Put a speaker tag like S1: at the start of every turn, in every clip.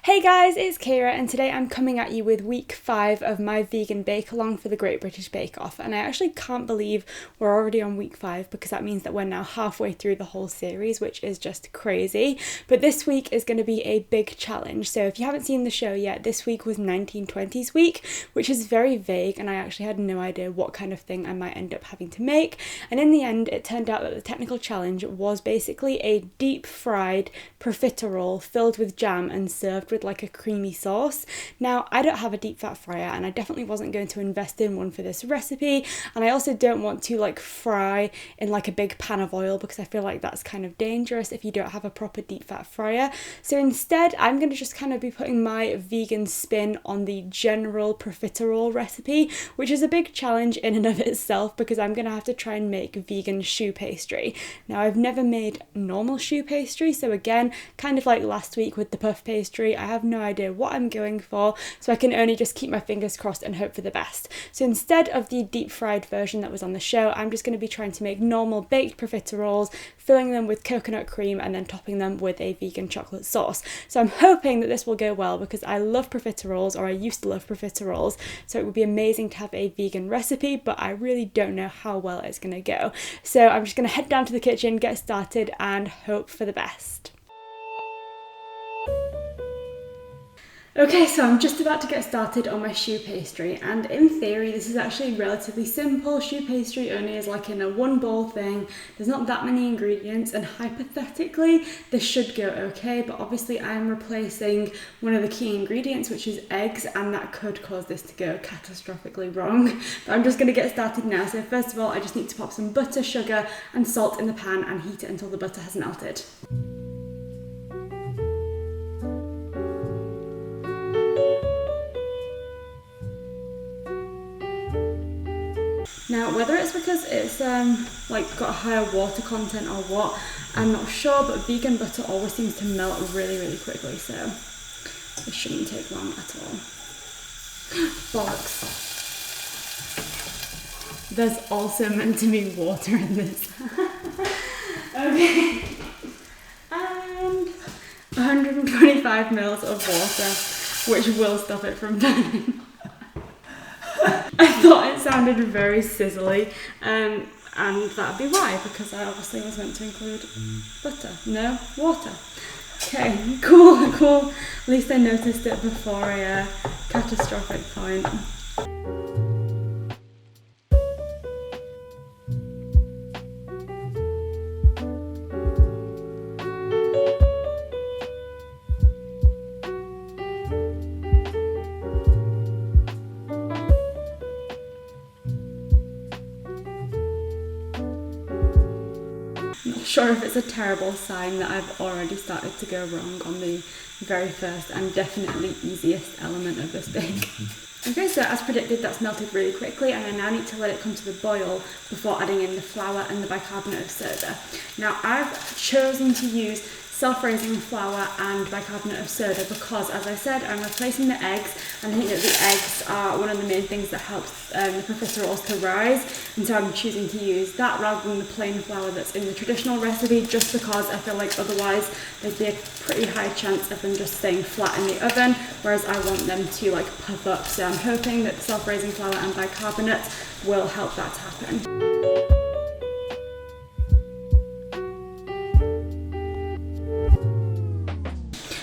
S1: Hey guys, it's Kira and today I'm coming at you with week 5 of my vegan bake along for the Great British Bake Off, and I actually can't believe we're already on week 5 because that means that we're now halfway through the whole series, which is just crazy. But this week is going to be a big challenge, so if you haven't seen the show yet, this week was 1920s week, which is very vague and I actually had no idea what kind of thing I might end up having to make, and in the end it turned out that the technical challenge was basically a deep fried profiterole filled with jam and served with like a creamy sauce. Now, I don't have a deep fat fryer and I definitely wasn't going to invest in one for this recipe, and I also don't want to like fry in like a big pan of oil because I feel like that's kind of dangerous if you don't have a proper deep fat fryer. So instead I'm going to just kind of be putting my vegan spin on the general profiterole recipe, which is a big challenge in and of itself because I'm going to have to try and make vegan choux pastry. Now, I've never made normal choux pastry, so again, kind of like last week with the puff pastry, I have no idea what I'm going for, so I can only just keep my fingers crossed and hope for the best. So instead of the deep fried version that was on the show, I'm just going to be trying to make normal baked profiteroles, filling them with coconut cream and then topping them with a vegan chocolate sauce. So I'm hoping that this will go well because I love profiteroles, or I used to love profiteroles, so it would be amazing to have a vegan recipe, but I really don't know how well it's going to go. So I'm just going to head down to the kitchen, get started and hope for the best. Okay, so I'm just about to get started on my choux pastry, and in theory this is actually relatively simple. Choux pastry only is like in a one bowl thing, there's not that many ingredients, and hypothetically this should go okay, but obviously I'm replacing one of the key ingredients, which is eggs, and that could cause this to go catastrophically wrong. But I'm just going to get started now. So first of all, I just need to pop some butter, sugar and salt in the pan and heat it until the butter has melted. Now, whether it's because it's like got a higher water content or what, I'm not sure, but vegan butter always seems to melt really quickly, so it shouldn't take long at all. Bollocks. There's also meant to be water in this. Okay. And 125 mils of water, which will stop it from burning. I thought it sounded very sizzly, and that'd be why, because I obviously was meant to include butter, no water. Okay, cool. At least I noticed it before a catastrophic point. Not sure if it's a terrible sign that I've already started to go wrong on the very first and definitely easiest element of this bake. Okay, so as predicted, that's melted really quickly, and I now need to let it come to the boil before adding in the flour and the bicarbonate of soda. Now, I've chosen to use self-raising flour and bicarbonate of soda because, as I said, I'm replacing the eggs, and I think that the eggs are one of the main things that helps the profiteroles to rise, and so I'm choosing to use that rather than the plain flour that's in the traditional recipe, just because I feel like otherwise there'd be a pretty high chance of them just staying flat in the oven, whereas I want them to like puff up. So I'm hoping that the self-raising flour and bicarbonate will help that to happen.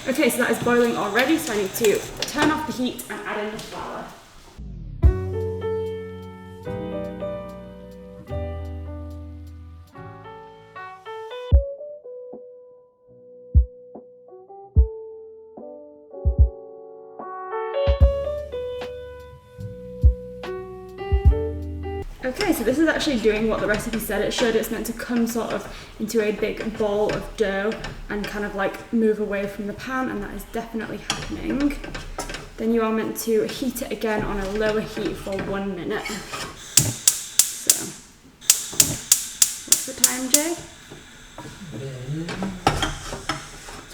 S1: Okay, so that is boiling already, so I need to turn off the heat and add in the flour. Okay, so this is actually doing what the recipe said it should. It's meant to come sort of into a big ball of dough and kind of like move away from the pan, and that is definitely happening. Then you are meant to heat it again on a lower heat for 1 minute. So, what's the time, Jay?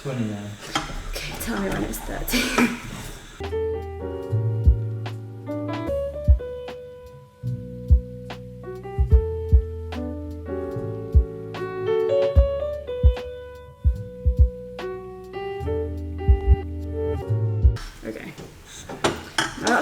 S2: 29.
S1: Okay, tell me when it's 30.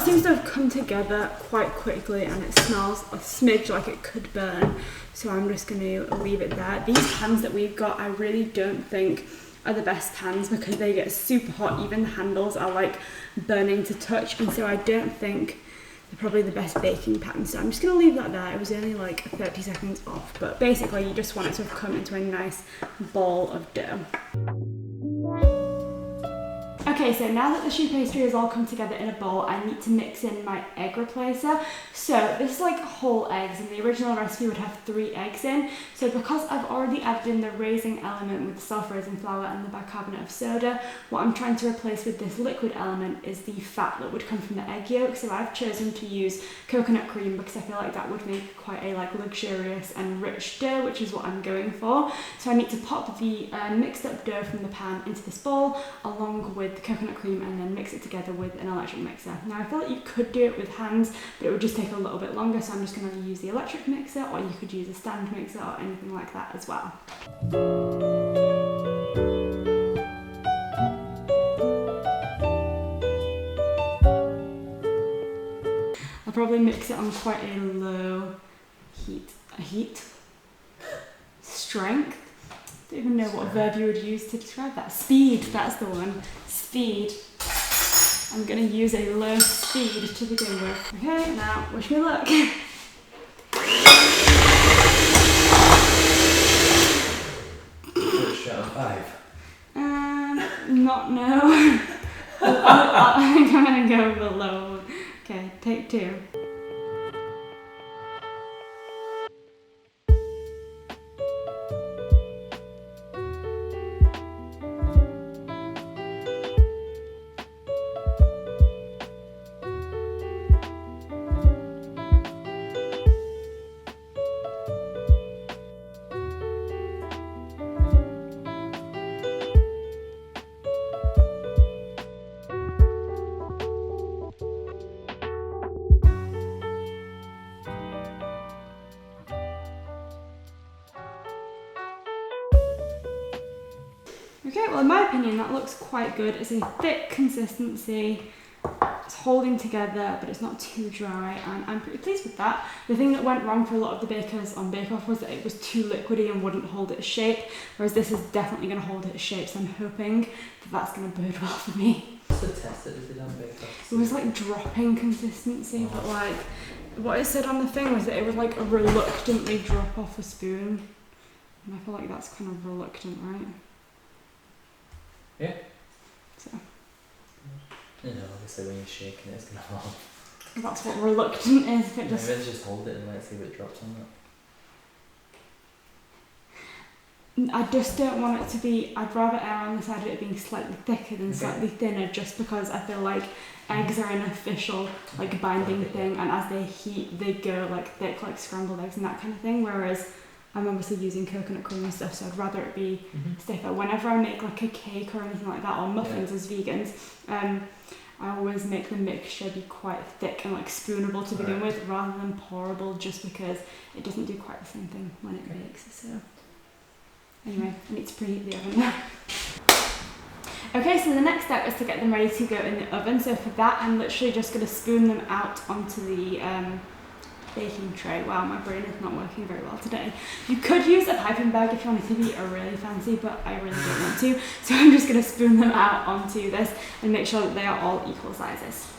S1: seems to have come together quite quickly and it smells a smidge like it could burn. So I'm just going to leave it there. These pans that we've got, I really don't think are the best pans because they get super hot. Even the handles are like burning to touch, and so I don't think they're probably the best baking pans. So I'm just going to leave that there. It was only like 30 seconds off, but basically you just want it to have come into a nice ball of dough. Okay, so now that the choux pastry has all come together in a bowl, I need to mix in my egg replacer. So this is like whole eggs, and the original recipe would have 3 eggs in. So because I've already added in the raising element with the self-raising flour and the bicarbonate of soda, what I'm trying to replace with this liquid element is the fat that would come from the egg yolk. So I've chosen to use coconut cream because I feel like that would make quite a like luxurious and rich dough, which is what I'm going for. So I need to pop the mixed up dough from the pan into this bowl along with the coconut cream and then mix it together with an electric mixer. Now I feel like you could do it with hands, but it would just take a little bit longer, so I'm just going to use the electric mixer, or you could use a stand mixer or anything like that as well. I'll probably mix it on quite a low strength. I don't even know what verb you would use to describe that. Speed, that's the one. Speed. I'm going to use a low speed to begin with. Okay, now wish me luck.
S2: First shot of 5.
S1: Not no. I think I'm going to go with the low one. Okay, take 2. Okay, well in my opinion that looks quite good. It's a thick consistency, it's holding together but it's not too dry, and I'm pretty pleased with that. The thing that went wrong for a lot of the bakers on Bake Off was that it was too liquidy and wouldn't hold its shape, whereas this is definitely going to hold its shape, so I'm hoping that that's going to bode well for me.
S2: What's the test that they did on Bake Off?
S1: It was like dropping consistency, but like what it said on the thing was that it would like reluctantly drop off a spoon, and I feel like that's kind of reluctant, right?
S2: Yeah.
S1: So.
S2: You know, obviously when you're shaking it, it's going to fall.
S1: That's what reluctant is. If it just...
S2: Maybe just hold it and let's see if it drops on that.
S1: I just don't want it to be, I'd rather err on the side of it being slightly thicker than slightly thinner, just because I feel like eggs are an official like binding thing, and as they heat they go like thick, like scrambled eggs and that kind of thing, whereas I'm obviously using coconut cream and stuff, so I'd rather it be stiffer. Whenever I make like a cake or anything like that, or muffins as vegans, I always make the mixture be quite thick and like spoonable to begin with, rather than pourable, just because it doesn't do quite the same thing when it bakes. So anyway, I need to preheat the oven now. Okay, so the next step is to get them ready to go in the oven. So for that, I'm literally just going to spoon them out onto the baking tray. Wow, my brain is not working very well today. You could use a piping bag if you wanted to be really fancy, but I really don't want to. So I'm just going to spoon them out onto this and make sure that they are all equal sizes.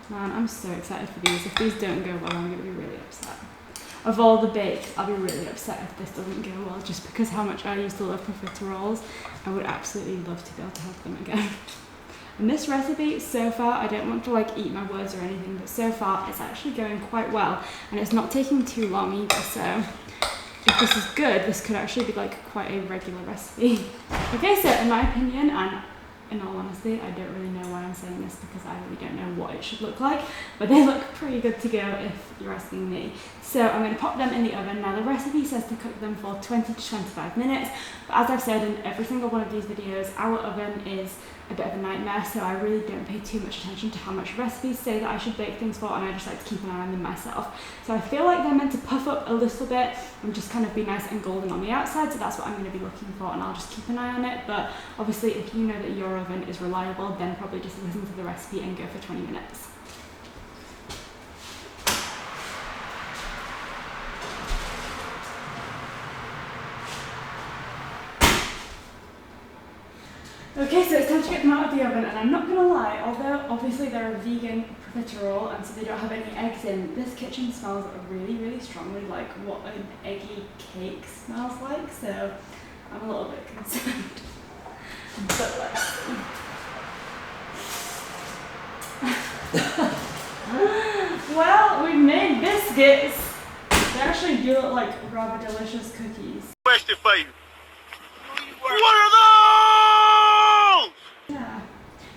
S1: Man, I'm so excited for these. If these don't go well, I'm going to be really upset. Of all the bakes, I'll be really upset if this doesn't go well, just because how much I used to love profiteroles. I would absolutely love to be able to have them again. And this recipe, so far, I don't want to like eat my words or anything, but so far it's actually going quite well, and it's not taking too long either, so if this is good, this could actually be like quite a regular recipe. Okay, so in my opinion, and in all honesty, I don't really know why I'm saying this because I really don't know what it should look like, but they look pretty good to go if you're asking me. So I'm going to pop them in the oven. Now the recipe says to cook them for 20 to 25 minutes, but as I've said in every single one of these videos, our oven is a bit of a nightmare, so I really don't pay too much attention to how much recipes say that I should bake things for, and I just like to keep an eye on them myself. So I feel like they're meant to puff up a little bit and just kind of be nice and golden on the outside, so that's what I'm going to be looking for, and I'll just keep an eye on it. But obviously if you know that your oven is reliable, then probably just listen to the recipe and go for 20 minutes. Okay, so it's time to get them out of the oven, and I'm not going to lie, although obviously they're a vegan profiterole and so they don't have any eggs in, this kitchen smells really, really strongly like what an eggy cake smells like, so I'm a little bit concerned. But let's see. Well, we made biscuits. They actually do look like rather delicious cookies.
S3: Question for you. What are those?
S1: Yeah,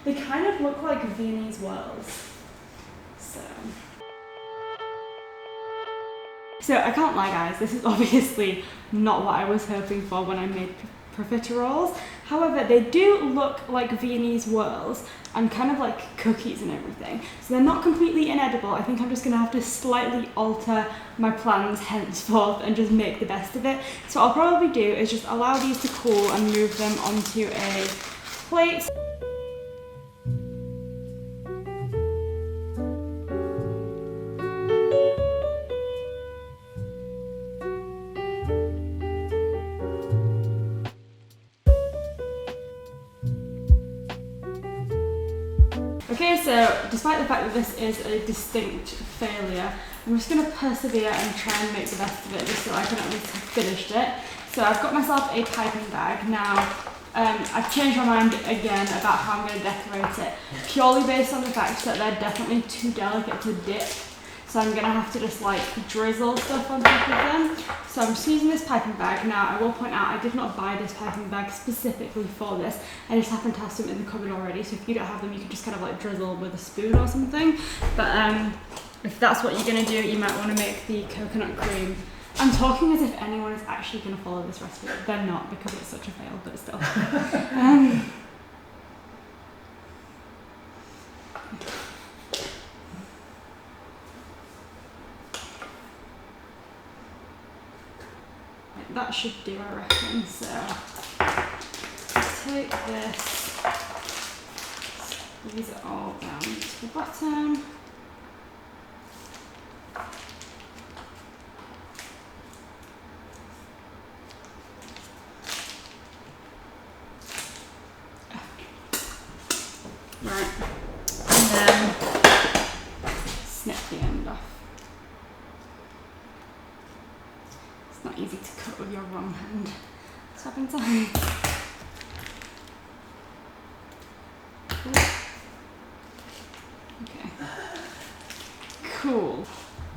S1: they kind of look like Viennese whirls. So I can't lie guys, this is obviously not what I was hoping for when I made profiteroles. However, they do look like Viennese whirls and kind of like cookies and everything. So they're not completely inedible. I think I'm just gonna have to slightly alter my plans henceforth and just make the best of it. So what I'll probably do is just allow these to cool and move them onto a plate. Okay, so despite the fact that this is a distinct failure, I'm just going to persevere and try and make the best of it just so I can at least have finished it. So I've got myself a piping bag. Now, I've changed my mind again about how I'm going to decorate it, purely based on the fact that they're definitely too delicate to dip. So I'm going to have to just like drizzle stuff on top of them. So I'm just using this piping bag. Now I will point out I did not buy this piping bag specifically for this. I just happen to have some in the cupboard already. So if you don't have them, you can just kind of like drizzle with a spoon or something. But if that's what you're going to do, you might want to make the coconut cream. I'm talking as if anyone is actually going to follow this recipe. They're not because it's such a fail, but still. That should do, I reckon. So take this, squeeze it all down to the bottom. Right, and then snip the end off. It's not easy to cut with your wrong hand. It's happened to me. Okay. Cool.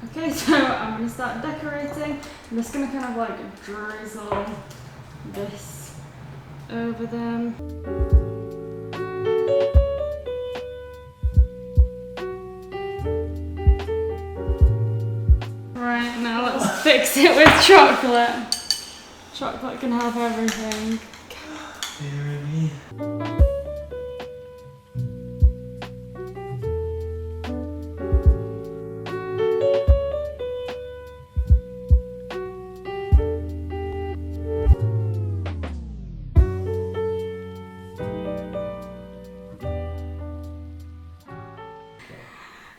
S1: Okay, so I'm going to start decorating. I'm just going to kind of like drizzle this over them. Right, now let's fix it with chocolate. Chocolate can have everything.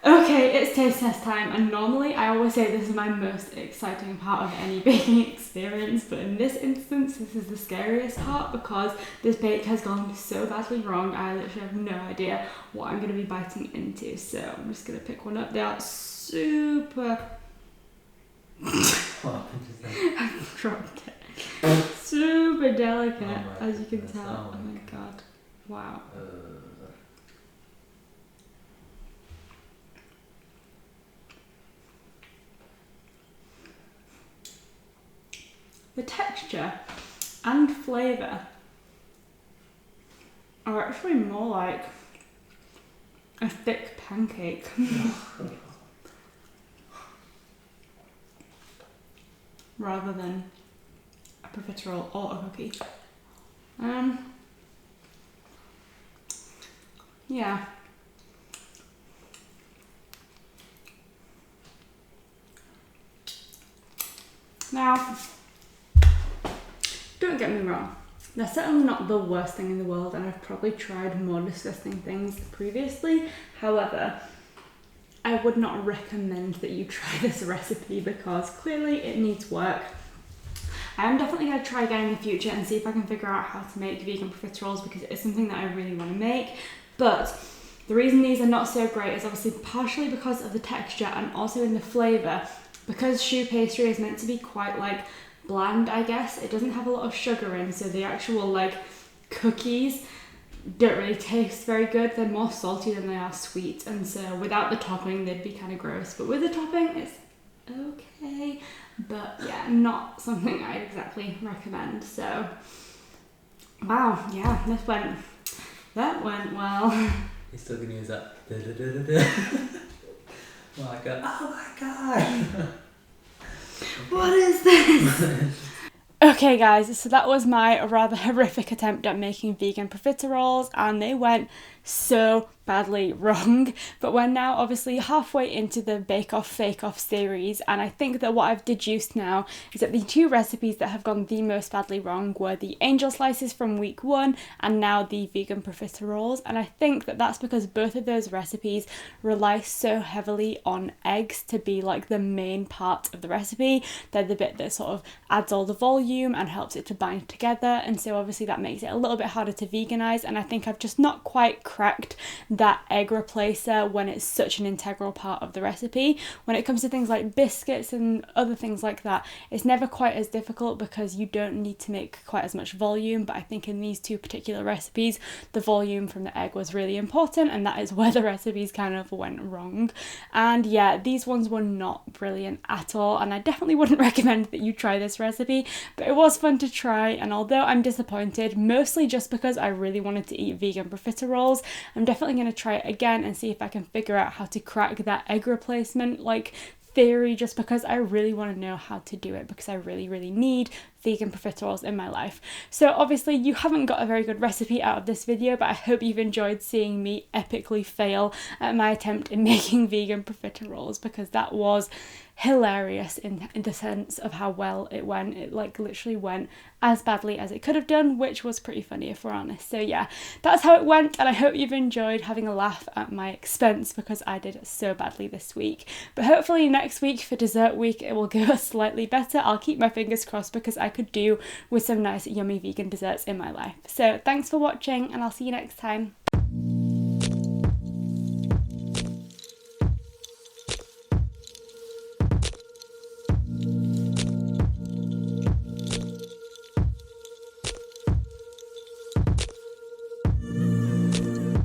S1: Okay, it's taste test time, and normally I always say this is my most exciting part of any baking experience, but in this instance this is the scariest part because this bake has gone so badly wrong. I literally have no idea what I'm going to be biting into, so I'm just going to pick one up. They are super... I've dropped it. Super delicate, as you can tell. Oh my god. Wow. the texture and flavour are actually more like a thick pancake. Rather than a profiterole or a cookie. Yeah. Now, don't get me wrong, they're certainly not the worst thing in the world, and I've probably tried more disgusting things previously. However, I would not recommend that you try this recipe because clearly it needs work. I am definitely going to try again in the future and see if I can figure out how to make vegan profiteroles because it is something that I really want to make. But the reason these are not so great is obviously partially because of the texture and also in the flavour. Because choux pastry is meant to be quite like bland, I guess, it doesn't have a lot of sugar in, so the actual like cookies don't really taste very good. They're more salty than they are sweet, and so without the topping they'd be kind of gross, but with the topping it's okay. But yeah, not something I'd exactly recommend. So wow, yeah, that went well.
S2: He's still gonna use that. Oh my god.
S1: What is this? Okay guys, so that was my rather horrific attempt at making vegan profiteroles, and they went so badly wrong. But we're now obviously halfway into the Bake Off Fake Off series, and I think that what I've deduced now is that the two recipes that have gone the most badly wrong were the angel slices from week 1 and now the vegan profiteroles. And I think that that's because both of those recipes rely so heavily on eggs to be like the main part of the recipe. They're the bit that sort of adds all the volume and helps it to bind together, and so obviously that makes it a little bit harder to veganize, and I think I've just not quite cracked that egg replacer when it's such an integral part of the recipe. When it comes to things like biscuits and other things like that, it's never quite as difficult because you don't need to make quite as much volume, but I think in these two particular recipes the volume from the egg was really important, and that is where the recipes kind of went wrong. And yeah, these ones were not brilliant at all, and I definitely wouldn't recommend that you try this recipe, but it was fun to try. And although I'm disappointed, mostly just because I really wanted to eat vegan profiteroles, I'm definitely going to try it again and see if I can figure out how to crack that egg replacement like theory, just because I really want to know how to do it, because I really need vegan profiteroles in my life. So obviously you haven't got a very good recipe out of this video, but I hope you've enjoyed seeing me epically fail at my attempt in making vegan profiteroles, because that was hilarious in the sense of how well it went. It like literally went as badly as it could have done, which was pretty funny if we're honest. So yeah, that's how it went, and I hope you've enjoyed having a laugh at my expense because I did so badly this week. But hopefully next week for dessert week it will go slightly better. I'll keep my fingers crossed because I could do with some nice yummy vegan desserts in my life. So thanks for watching, and I'll see you next time.